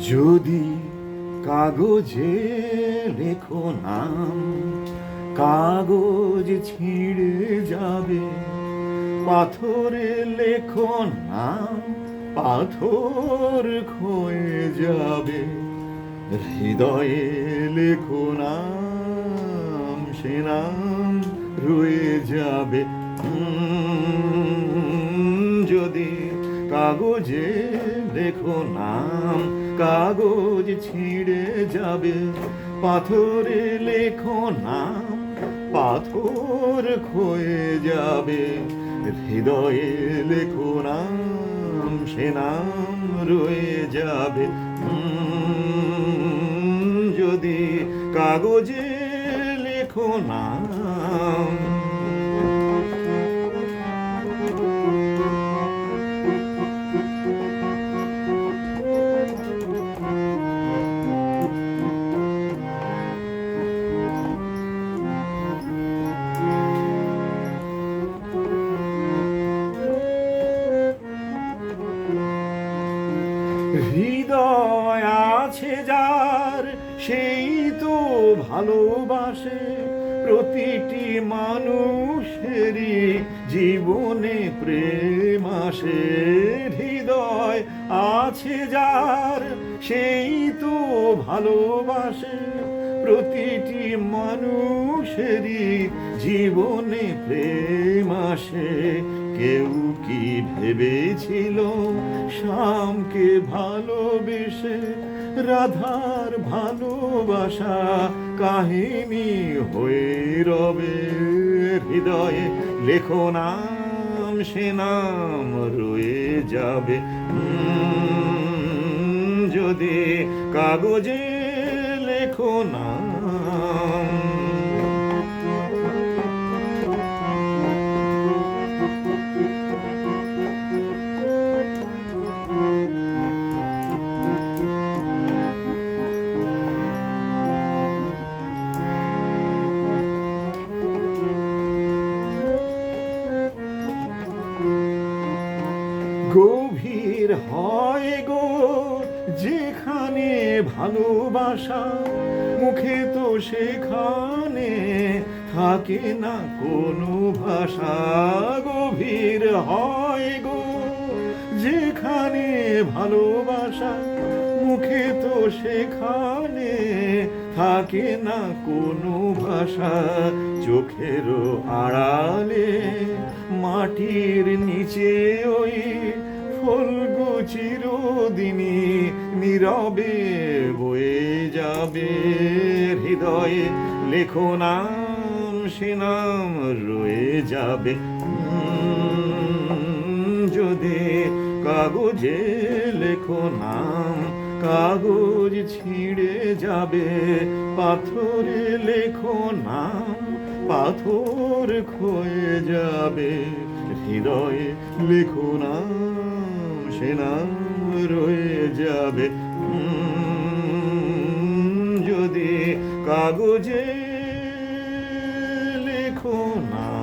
যদি কাগজে লেখো নাম, কাগজ ছিঁড়ে যাবে। পাথরে লেখো নাম, পাথর ক্ষয়ে যাবে। হৃদয়ে লেখো নাম, সে নাম রয়ে যাবে। যদি কাগজে লেখো নাম, কাগজ ছিঁড়ে যাবে। পাথরে লেখো নাম, পাথর ক্ষয়ে যাবে। হৃদয়ে লেখো নাম, সে নাম রয়ে যাবে। যদি কাগজে লেখো নাম। হৃদয় আছে যার, সেই তো ভালোবাসে। প্রতিটি মানুষেরই জীবনে প্রেম আসে। হৃদয় আছে যার, সেই তো ভালোবাসে। প্রতিটি মানুষেরই জীবনে প্রেম আসে। কেউ কি ভেবেছিল শ্যামকে ভালোবেসে রাধার ভালোবাসা কাহিনী হয়ে রবে। হৃদয়ে লেখো নাম, সে নাম রয়ে যাবে। যদি কাগজে লেখো নাম। গভীর হয় গো যেখানে ভালোবাসা, মুখে তো সেখানে থাকে না কোনো ভাষা। গভীর হয় গো যেখানে ভালোবাসা, মুখে তো সেখানে থাকে না কোনো ভাষা। চোখের আড়ালে মাটির নিচে ওই ফলগু চিরদিনই নীরবে বয়ে যাবে। হৃদয়ে লেখো নাম, সে নাম রয়ে যাবে। যদি কাগজে লেখো নাম, কাগজ ছিঁড়ে যাবে। পাথরে লেখো নাম, পাথর ক্ষয়ে যাবে। হৃদয়ে লেখো নাম, সে নাম রয়ে যাবে। যদি কাগজে লেখো নাম।